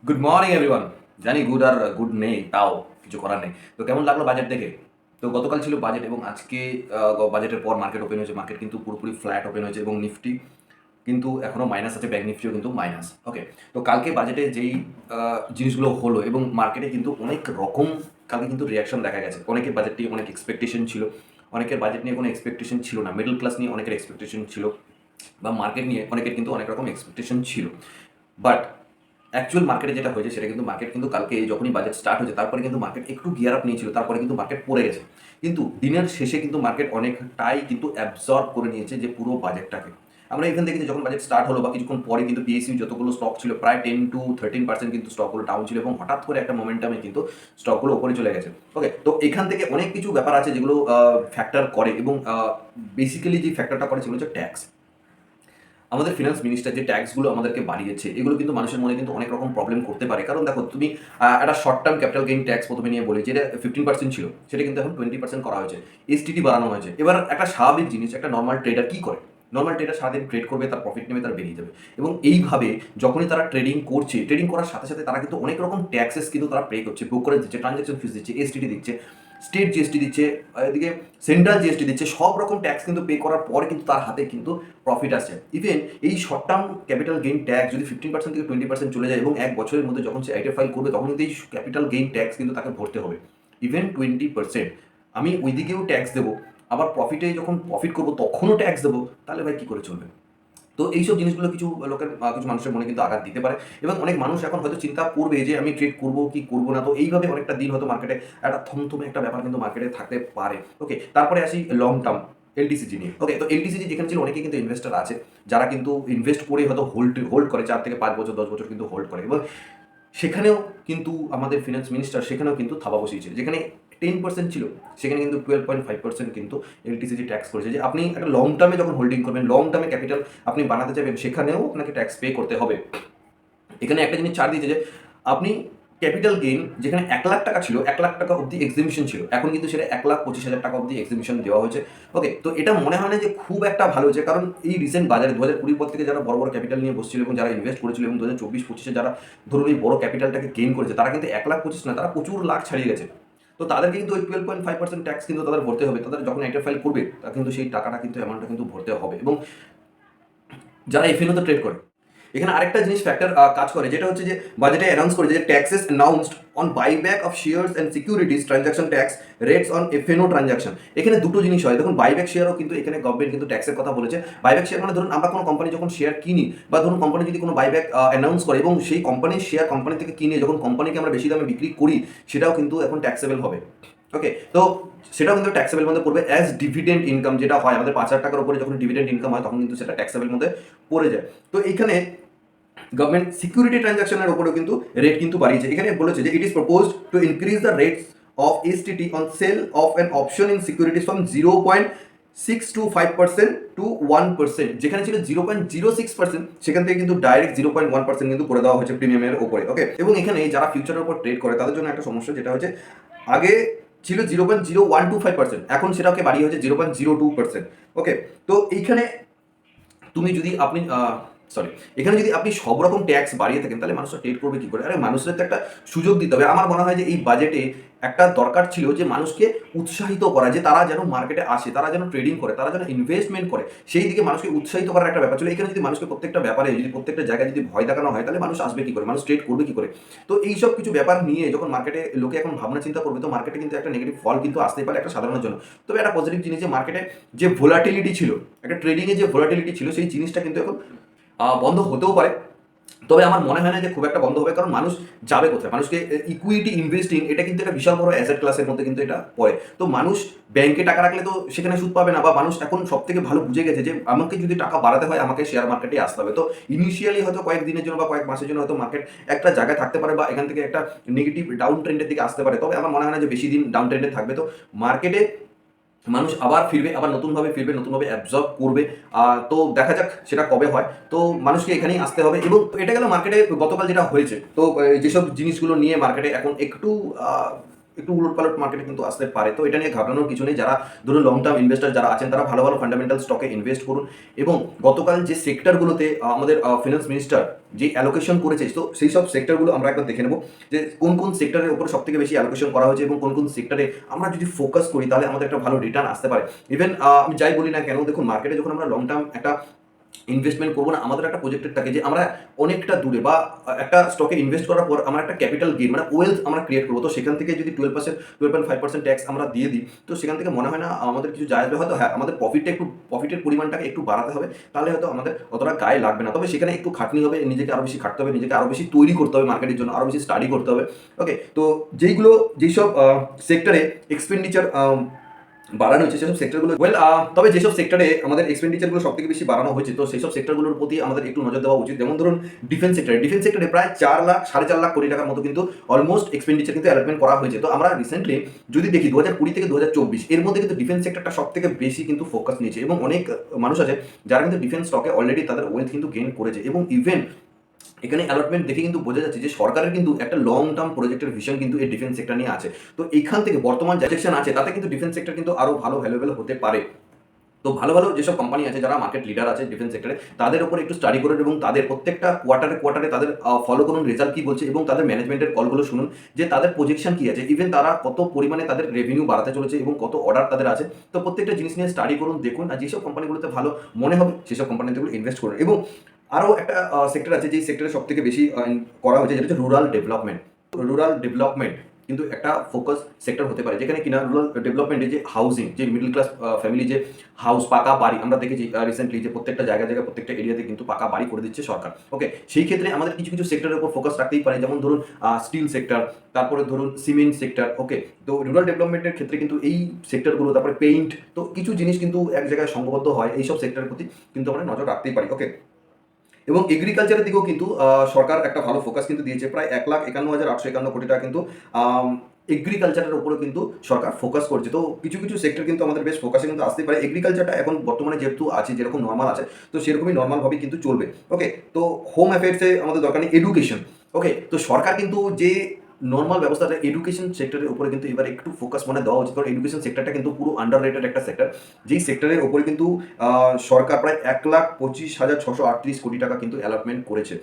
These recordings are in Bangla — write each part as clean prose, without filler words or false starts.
Good morning everyone. জানি গুড আর গুড নেই, তাও কিছু করার নেই। তো কেমন লাগলো বাজেট দেখে? তো গতকাল ছিল বাজেট এবং আজকে বাজেটের পর মার্কেট ওপেন হয়েছে। মার্কেট কিন্তু পুরোপুরি ফ্ল্যাট ওপেন হয়েছে এবং নিফটি কিন্তু এখনও মাইনাস আছে, ব্যাংক নিফটিও কিন্তু মাইনাস। ওকে, তো কালকে বাজেটে যেই জিনিসগুলো হলো এবং মার্কেটে কিন্তু অনেক রকম কালকে কিন্তু রিয়াকশন দেখা গেছে। অনেকের বাজেট নিয়ে অনেক এক্সপেকটেশন ছিল, অনেকের বাজেট নিয়ে কোনো এক্সপেকটেশন ছিল না। মিডল ক্লাস নিয়ে অনেকের এক্সপেকটেশন ছিল বা মার্কেট নিয়ে অনেকের কিন্তু অনেক রকম এক্সপেকটেশন ছিল। বাট অ্যাকচুয়াল মার্কেটে যেটা হয়েছে সেটা কিন্তু মার্কেট কিন্তু কালকে যখনই বাজেট স্টার্ট হয়েছে তারপরে কিন্তু মার্কেট একটু গিয়ার আপ নিয়েছিল, তারপরে কিন্তু মার্কেট পড়ে গেছে। কিন্তু দিনের শেষে কিন্তু মার্কেট অনেকটাই কিন্তু অ্যাবজর্ব করে নিয়েছে যে পুরো বাজেটটাকে। আমরা এখান থেকে যখন বাজেট স্টার্ট হলো বা কিছুক্ষণ পরে কিন্তু পিএসইউ যতগুলো স্টক ছিল প্রায় 10 to 13% কিন্তু স্টকগুলো ডাউন ছিল এবং হঠাৎ করে একটা মোমেন্টামে কিন্তু স্টকগুলো ওপরে চলে গেছে। ওকে, তো এখান থেকে অনেক কিছু ব্যাপার আছে যেগুলো ফ্যাক্টর করে এবং বেসিক্যালি যে ফ্যাক্টরটা করে সেগুলো হচ্ছে ট্যাক্স। আমাদের ফিনান্স মিনিস্টার যে ট্যাক্সগুলো আমাদেরকে বাড়িয়েছে এগুলো কিন্তু মানুষের মনে কিন্তু অনেক রকম প্রবলেম করতে পারে। কারণ দেখো তুমি একটা short term capital gain tax প্রথমে নিয়ে বলি, যেটা 15% ছিল সেটা কিন্তু এখন 20% করা হয়েছে। এসটিটি বাড়ানো হয়েছে। এবার একটা স্বাভাবিক জিনিস, একটা নর্মাল ট্রেডার কী করে? নর্মাল ট্রেডার সারাদিন ট্রেড করবে, তার প্রফিট নেবে, তার বেরিয়ে যাবে। এবং এইভাবে যখনই তারা ট্রেডিং করছে, ট্রেডিং করার সাথে সাথে তারা কিন্তু অনেক রকম ট্যাক্সেস কিন্তু তারা পে করছে, ব্রোকারেজ দিচ্ছে, ট্রানজাকশন ফিস দিচ্ছে, এসটিটি দিচ্ছে, স্টেট জিএসটি দিচ্ছে, এদিকে সেন্ট্রাল জিএসটি দিচ্ছে। সব রকম ট্যাক্স কিন্তু পে করার পরে কিন্তু তার হাতে কিন্তু প্রফিট আসছে। ইভেন এই short term capital gain tax যদি 15% থেকে 20% চলে যায় এবং এক বছরের মধ্যে যখন সে আইটিআর ফাইল করবে তখন কিন্তু এই ক্যাপিটাল গেইন ট্যাক্স কিন্তু তাকে ভরতে হবে। ইভেন 20%। আমি ওইদিকেও ট্যাক্স দেবো, আবার প্রফিটে যখন প্রফিট করবো তখনও ট্যাক্স দেবো, তাহলে ভাই কী করে চলবে? তো এইসব জিনিসগুলো কিছু লোকের কিছু মানুষের মনে কিন্তু আঘাত দিতে পারে এবং অনেক মানুষ এখন হয়তো চিন্তা করবে যে আমি ট্রেড করবো কি করবো না। তো এইভাবে অনেকটা দিন হয়তো মার্কেটে একটা থমথমে একটা ব্যাপার কিন্তু মার্কেটে থাকতে পারে। ওকে, তারপরে আসি লং টার্ম এলটিসিজি নিয়ে। ওকে, তো এলটিসিজি যেখানে ছিল অনেকেই কিন্তু ইনভেস্টার আছে যারা কিন্তু ইনভেস্ট করে হয়তো হোল্ড হোল্ড করে 4 থেকে 5 বছর 10 বছর কিন্তু হোল্ড করে এবং সেখানেও কিন্তু আমাদের ফিনান্স মিনিস্টার সেখানেও কিন্তু থাবা বসিয়েছে। যেখানে 10% ছিল সেখানে কিন্তু 12.5% কিন্তু এলটিসিজি ট্যাক্স করেছে। যে আপনি একটা লং টার্মে যখন হোল্ডিং করবেন, লং টার্মে ক্যাপিটাল আপনি বানাতে চাইবেন, সেখানেও আপনাকে ট্যাক্স পে করতে হবে। এখানে একটা জিনিস ছাড় দিয়েছে যে আপনি ক্যাপিটাল গেইন যেখানে 1,00,000 টাকা ছিল, 1,00,000 টাকা অব্দি এক্সিবিশন ছিল, এখন কিন্তু সেটা 1,25,000 টাকা অব্দি এক্সিবিশন দেওয়া হয়েছে। ওকে, তো এটা মনে হয় না যে খুব একটা ভালো হয়েছে, কারণ এই রিসেন্ট বাজারে 2020 পর থেকে যারা বড় বড় ক্যাপিটাল নিয়ে বসছিল এবং যারা ইনভেস্ট করেছিল এবং 2024-25-এ যারা ধরুন এই বড় ক্যাপিটালটাকে গেইন করেছে তারা কিন্তু 1,25,000 না, তারা প্রচুর লাখ ছাড়িয়ে গেছে। তো তাদেরকে কিন্তু ওই 12.5% ট্যাক্স কিন্তু তাদের ভরতে হবে। তাদের যখন আইটিআর ফাইল করবে তারা কিন্তু সেই টাকাটা কিন্তু অ্যামাউন্টটা কিন্তু ভরতে হবে। এবং যারা এফএনওতে ট্রেড করে, এখানে আরেকটা জিনিস ফ্যাক্টর কাজ করে, যেটা হচ্ছে যে বাজেটে অ্যানাউন্স করে যে taxes announced on buyback of shares and securities transaction tax rates on F&O transaction. এখানে দুটো জিনিস হয়। দেখুন, বাইব্যাক শেয়ারও কিন্তু এখানে গভর্নমেন্ট কিন্তু ট্যাক্সের কথা বলেছে। বাইব্যাক শেয়ার মানে ধরুন আমরা কোনো কোম্পানি যখন শেয়ার কিনি বা ধরুন কোম্পানি যদি কোনো বাইব্যাক অ্যানাউন্স করে এবং সেই কোম্পানির শেয়ার কোম্পানি থেকে কিনে যখন কোম্পানিকে আমরা বেশি দামে বিক্রি করি, সেটাও কিন্তু এখন ট্যাক্সেবল হবে। ওকে, তো সেটাও কিন্তু ট্যাক্সেবল মধ্যে পড়বে অ্যাজ ডিভিডেন্ড ইনকাম। যেটা হয় আমাদের 5,000 টাকার উপরে যখন ডিভিডেন্ড ইনকাম হয় তখন কিন্তু সেটা ট্যাক্সেবল মধ্যে পড়ে যায়। তো এইখানে গভর্নমেন্ট সিকিউরিটি ট্রানজাকশনের উপরেও কিন্তু রেট কিন্তু বাড়িয়েছে। এখানে বলেছে যে it is proposed to increase the rates of STT on sale of an option in securities from 0.625% to 1%। যেখানে ছিল 0.06% সেখান থেকে কিন্তু ডাইরেক্ট 0.1% কিন্তু করে দেওয়া হয়েছে প্রিমিয়ামের উপরে। ওকে, এবং এখানে যারা ফিউচারের উপর ট্রেড করে তাদের জন্য একটা সমস্যা, যেটা হচ্ছে আগে ছিল 0.0125%, এখন সেটাকে বাড়িয়ে হয়েছে 0.02%। ওকে, তো এইখানে তুমি যদি আপনি সরি এখানে যদি আপনি সব রকম ট্যাক্স বাড়িয়ে থাকেন তাহলে মানুষরা ট্রেড করবে কী করে? আরে মানুষের তো একটা সুযোগ দিতে হবে। আমার মনে হয় যে এই বাজেটে একটা দরকার ছিল যে মানুষকে উৎসাহিত করা, যে তারা যেন মার্কেটে আসে, তারা যেন ট্রেডিং করে, তারা যেন ইনভেস্টমেন্ট করে, সেই দিকে মানুষকে উৎসাহিত করার একটা ব্যাপার ছিল। এখানে যদি মানুষকে প্রত্যেকটা ব্যাপারে যদি প্রত্যেকটা জায়গায় যদি ভয় দেখানো হয় তাহলে মানুষ আসবে কী করে, মানুষ ট্রেড করবে কী করে? তো এইসব কিছু ব্যাপার নিয়ে যখন মার্কেটে লোকে এখন ভাবনা চিন্তা করবে তো মার্কেটে কিন্তু একটা নেগেটিভ ফল কিন্তু আসতেই পারে একটা সাধারণের জন্য। তবে একটা পজিটিভ জিনিস যে মার্কেটে যে ভোলাটিলিটি ছিল, একটা ট্রেডিংয়ে যে ভোলাটিলিটি ছিল সেই জিনিসটা কিন্তু এখন বন্ধ হতেও পারে। তবে আমার মনে হয় না যে খুব একটা বন্ধ হবে, কারণ মানুষ যাবে কোথায়? মানুষকে ইকুইটি ইনভেস্টিং এটা কিন্তু একটা বিশাল বড় অ্যাসেট ক্লাসের মধ্যে কিন্তু এটা পড়ে। তো মানুষ ব্যাংকে টাকা রাখলে তো সেখানে সুদ পাবে না, বা মানুষ এখন সব থেকে ভালো বুঝে গেছে যে আমাকে যদি টাকা বাড়াতে হয় আমাকে শেয়ার মার্কেটে আসতে হবে। তো ইনিশিয়ালি হয়তো কয়েক দিনের জন্য বা কয়েক মাসের জন্য হয়তো মার্কেট একটা জায়গায় থাকতে পারে বা এখান থেকে একটা নেগেটিভ ডাউন ট্রেন্ডের দিকে আসতে পারে। তবে আমার মনে হয় না যে বেশি দিন ডাউন ট্রেন্ডে থাকবে। তো মার্কেটে মানুষ আবার ফিরবে, আবার নতুনভাবে ফিরবে, নতুনভাবে অ্যাবজর্ব করবে। তো দেখা যাক সেটা কবে হয়। তো মানুষকে এখানেই আসতে হবে। এবং এটা গেল মার্কেটে গতকাল যেটা হয়েছে। তো যেসব জিনিসগুলো নিয়ে মার্কেটে এখন একটু একটু উলটপালট মার্কেটে কিন্তু আসতে পারে। তো এটা নিয়ে ঘাবড়ানোর কিছু নেই। যারা ধরুন লং টার্ম ইনভেস্টার যারা আছেন তারা ভালো ভালো ফান্ডামেন্টাল স্টকে ইনভেস্ট করুন এবং গতকাল যে সেক্টরগুলোতে আমাদের ফিনান্স মিনিস্টার যে অ্যালোকেশন করেছে, তো সেই সব সেক্টরগুলো আমরা একবার দেখে নেব যে কোন কোন সেক্টরের উপর সব থেকে বেশি অ্যালোকেশন করা হয়েছে এবং কোন কোন সেক্টরে আমরা যদি ফোকাস করি তাহলে আমাদের একটা ভালো রিটার্ন আসতে পারে। ইভেন আমি যাই বলি না কেন, দেখুন মার্কেটে যখন আমরা লং টার্ম একটা ইনভেস্টমেন্ট করবো না, আমাদের একটা প্রজেক্টেড থাকে যে আমরা অনেকটা দূরে বা একটা স্টকে ইনভেস্ট করার পর আমরা একটা ক্যাপিটাল গেইন মানে ওয়েলথ আমরা ক্রিয়েট করবো। তো সেখান থেকে যদি 12.5% ট্যাক্স আমরা দিয়ে দিই, তো সেখান থেকে মনে হয় না আমাদের কিছু যায় আসবে। হয়তো হ্যাঁ, আমাদের প্রফিটের পরিমাণটাকে একটু বাড়াতে হবে, তাহলে হয়তো আমাদের অতটা গায়ে লাগবে না। তবে সেখানে একটু খাটনি হবে, নিজেকে আরও বেশি খাটতে হবে, নিজেকে আরও বেশি তৈরি করতে হবে মার্কেটের জন্য, আরও বেশি স্টাডি করতে হবে। ওকে, তো যেসব সেক্টরে এক্সপেন্ডিচার বাড়ানো হয়েছে সেসব সেক্টরগুলো তবে যেসব সেক্টরে আমাদের এক্সপেন্ডিচারগুলো সব থেকে বেশি বাড়ানো হয়েছে, তো সেসব সেক্টরগুলোর প্রতি আমাদের একটু নজর দেওয়া উচিত। যেমন ধরুন ডিফেন্স সেক্টরে প্রায় 4 লাখ 4.5 লাখ কোটি টাকার মতো কিন্তু অলমোস্ট এক্সপেন্ডিচার কিন্তু অ্যালটমেন্ট করা হয়েছে। তো আমরা রিসেন্টলি যদি দেখি 2020 থেকে 2024 এর মধ্যে কিন্তু ডিফেন্স সেক্টরটা সব থেকে বেশি কিন্তু ফোকাস নিয়েছে এবং অনেক মানুষ আছে যারা কিন্তু ডিফেন্স স্টকে অলরেডি তাদের ওয়েলথ কিন্তু গেইন করেছে। এবং ইভেন এখানে অ্যালটমেন্ট দেখে কিন্তু বোঝা যাচ্ছে যে সরকারের কিন্তু একটা লং টার্ম প্রজেক্টের ভিশন কিন্তু এই ডিফেন্স সেক্টর নিয়ে আছে। তো এইখান থেকে বর্তমান যে সেকশন আছে তাতে কিন্তু ডিফেন্স সেক্টর কিন্তু আরও ভালো ভ্যালুয়েবল হতে পারে। তো ভালো ভালো যেসব কোম্পানি আছে যারা মার্কেট লিডার আছে ডিফেন্স সেক্টরে, তাদের উপর একটু স্টাডি করুন এবং তাদের প্রত্যেকটা কোয়ার্টারে তাদের ফলো করুন রেজাল্ট কী বলছে এবং তাদের ম্যানেজমেন্টের কলগুলো শুনুন যে তাদের প্রজেকশন কী আছে, ইভেন তারা কত পরিমাণে তাদের রেভিনিউ বাড়াতে চলেছে এবং কত অর্ডার তাদের আছে। তো প্রত্যেকটা জিনিস নিয়ে স্টাডি করুন, দেখুন, আর যেসব কোম্পানিগুলোতে ভালো মনে হবে সেসব কোম্পানিতে ইনভেস্ট করুন। এবং আরও একটা সেক্টর আছে যেই সেক্টরে সব থেকে বেশি করা হয়েছে, যেটা হচ্ছে রুরাল ডেভেলপমেন্ট কিন্তু একটা ফোকাস সেক্টর হতে পারে, যেখানে কিনা রুরাল ডেভেলপমেন্টে যে হাউজিং, যে মিডল ক্লাস ফ্যামিলি যে হাউস পাকা বাড়ি আমরা দেখেছি রিসেন্টলি যে প্রত্যেকটা জায়গায় প্রত্যেকটা এরিয়াতে কিন্তু পাকা বাড়ি করে দিচ্ছে সরকার। ওকে, সেই ক্ষেত্রে আমাদের কিছু কিছু সেক্টরের উপর ফোকাস রাখতেই পারে, যেমন ধরুন স্টিল সেক্টর, তারপরে ধরুন সিমেন্ট সেক্টর। ওকে, তো রুরাল ডেভেলপমেন্টের ক্ষেত্রে কিন্তু এই সেক্টরগুলো, তারপরে পেইন্ট, তো কিছু জিনিস কিন্তু এক জায়গায় সংঘবদ্ধ হয়, এইসব সেক্টরের প্রতি কিন্তু আমরা নজর রাখতেই পারি। ওকে, এবং এগ্রিকালচারের দিকেও কিন্তু সরকার একটা ভালো ফোকাস কিন্তু দিয়েছে, প্রায় 1,51,851 কোটি টাকা কিন্তু এগ্রিকালচারের উপরে কিন্তু সরকার ফোকাস করছে। তো কিছু কিছু সেক্টর কিন্তু আমাদের বেশ ফোকাসে কিন্তু আসতে পারে। এগ্রিকালচারটা এখন বর্তমানে যেহেতু আছে, যেরকম নর্মাল আছে, তো সেরকমই নর্মালভাবেই কিন্তু চলবে। ওকে, তো হোম অ্যাফেয়ার্সে আমাদের দরকার নেই এডুকেশন। ওকে, তো সরকার কিন্তু যে নর্মাল ব্যবস্থাটা এডুকেশন সেক্টরের উপরে কিন্তু এবার একটু ফোকাস মনে দেওয়া উচিত, কারণ এডুকেশন সেক্টরটা কিন্তু পুরো আন্ডার রেটেড একটা সেক্টর, যেই সেক্টরের উপরে কিন্তু সরকার প্রায় 1,25,638 কোটি টাকা কিন্তু অ্যালটমেন্ট করেছে।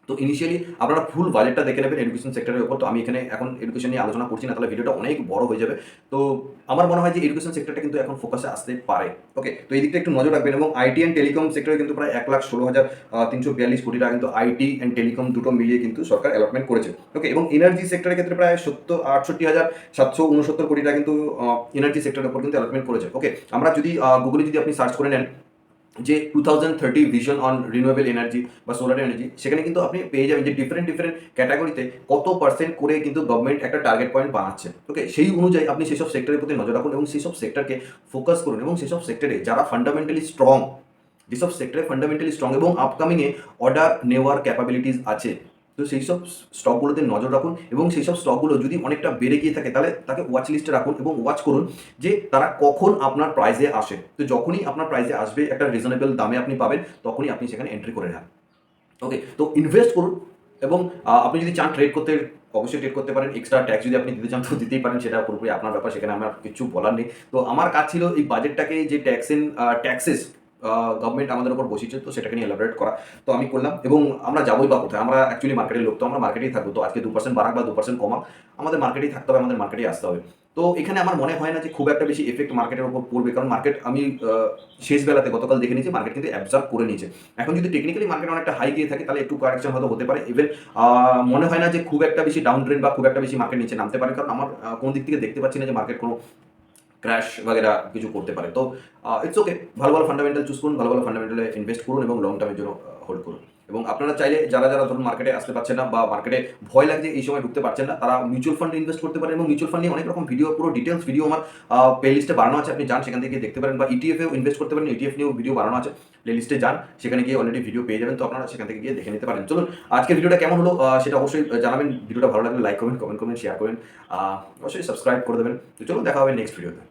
তো ইনিশিয়ালি আপনারা ফুল বাজেটটা দেখে নেবেন এডুকেশন সেক্টরের উপর। তো আমি এখানে এখন এডুকেশন নিয়ে আলোচনা করছি না, তাহলে ভিডিওটা অনেক বড় হয়ে যাবে। তো আমার মনে হয় যে এডুকেশন সেক্টরটা কিন্তু এখন ফোকাসে আসতে পারে। ওকে, তো এই দিকটা একটু নজর রাখবেন। এবং আইটি অ্যান্ড টেলিকম সেক্টরে কিন্তু প্রায় 1,16,342 কোটি টাকা কিন্তু আইটি অ্যান্ড টেলিকম দুটো মিলিয়ে কিন্তু সরকার অ্যালটমেন্ট করেছে। ওকে, এবং এনার্জি সেক্টরের ক্ষেত্রে প্রায় 68,769 কোটি টাকা কিন্তু এনার্জি সেক্টরের উপর কিন্তু অ্যালটমেন্ট করেছে। ওকে, আমরা যদি গুগলে যদি আপনি সার্চ করে নেন যে 2030 ভিশন অন রিনিউয়েবল এনার্জি বা সোলার এনার্জি, সেখানে কিন্তু আপনি পেয়ে যাবেন যে ডিফারেন্ট ক্যাটাগরিতে কত পার্সেন্ট করে কিন্তু গভর্নমেন্ট একটা টার্গেট পয়েন্ট বানাচ্ছে। ওকে, সেই অনুযায়ী আপনি সেসব সেক্টরের প্রতি নজর রাখুন এবং সেসব সেক্টরকে ফোকাস করুন এবং সেসব সেক্টরে যারা ফান্ডামেন্টালি স্ট্রং, যেসব সেক্টরে ফান্ডামেন্টালি স্ট্রং এবং আপকামিংয়ে অর্ডার নেওয়ার ক্যাপাবিলিটিস আছে, তো সেই সব স্টকগুলোতে নজর রাখুন এবং সেই সব স্টকগুলো যদি অনেকটা বেড়ে গিয়ে থাকে তাহলে তাকে ওয়াচ লিস্টে রাখুন এবং ওয়াচ করুন যে তারা কখন আপনার প্রাইসে আসে। তো যখনই আপনার প্রাইসে আসবে, একটা রিজনেবল দামে আপনি পাবেন, তখনই আপনি সেখানে এন্ট্রি করে নেন। ওকে, তো ইনভেস্ট করুন এবং আপনি যদি চান ট্রেড করতে, অবশ্যই ট্রেড করতে পারেন। এক্সট্রা ট্যাক্স যদি আপনি দিতে চান তো দিতেই পারেন, সেটা পুরোপুরি আপনার ব্যাপার, সেখানে আমার কিছু বলার নেই। তো আমার কাজ ছিল এই বাজেটটাকে যে ট্যাক্সেস গভর্নমেন্ট আমাদের উপর বসিয়েছে, তো সেটাকে নিয়ে এলাবোরেট করা। তো আমি করলাম এবং আমরা যাবোই বা কোথায়, আমরা অ্যাকচুয়ালি মার্কেটের লোক, তো আমরা মার্কেটেই থাকবো। তো আজকে 2% বাড়াক বা 2% কমাক, আমাদের মার্কেটেই থাকতে হবে, আমাদের মার্কেটেই আসতে হবে। তো এখানে আমার মনে হয় না যে খুব একটা বেশি এফেক্ট মার্কেটের উপর পড়বে, কারণ মার্কেট আমি শেষ বেলাতে গতকাল দেখে নিয়েছি মার্কেট কিন্তু অ্যাবজর্ব করে নিয়েছে। এখন যদি টেকনিক্যালি মার্কেট অনেকটা হাই গিয়ে থাকে তাহলে একটু কারেকশন হয়তো হতে পারে। ইভেন মনে হয় না যে খুব একটা বেশি ডাউন ট্রেন্ড বা খুব একটা বেশি মার্কেট নিচে নামতে পারে, কারণ আমার কোন দিক থেকে দেখতে পাচ্ছি না যে মার্কেট কোনো ক্র্যাশ বাগেরা কিছু করতে পারে। তো ইটস ওকে, ভালো ভালো ফান্ডামেন্টাল চুজ করুন, ভালো ভালো ফান্ডামেন্টালে ইনভেস্ট করুন এবং লং টার্মের জন্য হোল্ড করুন। এবং আপনারা চাইলে যারা ধরুন মার্কেটে আসতে পারছেন না বা মার্কেটে ভয় লাগছে, এই সময় ঢুকতে পারছেন না, তারা মিউচুয়াল ফান্ডে ইনভেস্ট করতে পারেন। এবং মিউচুয়াল ফান্ড নিয়ে অনেক রকম ভিডিও, পুরো ডিটেলস ভিডিও আমার প্লে লিস্টে বানানো আছে, আপনি যান সেখান থেকে দেখতে পারেন। বা ইটিএফেও ইনভেস্ট করতে পারেন, ইটিএফ নিয়েও ভিডিও বানানো আছে, প্লে লিস্টে যান, সেখানে গিয়ে অলরেডি ভিডিও পেয়ে যাবেন। তো আপনারা সেখান থেকে গিয়ে দেখে নিতে পারেন। চলুন, আজকের ভিডিওটা কেমন হলো সেটা অবশ্যই জানাবেন। ভিডিওটা ভালো লাগলে লাইক করবেন, কমেন্ট করবেন, শেয়ার করবেন, অবশ্যই সাবস্ক্রাইব করে দেবেন। তো চলুন, দেখা হবে নেক্সট ভিডিওতে।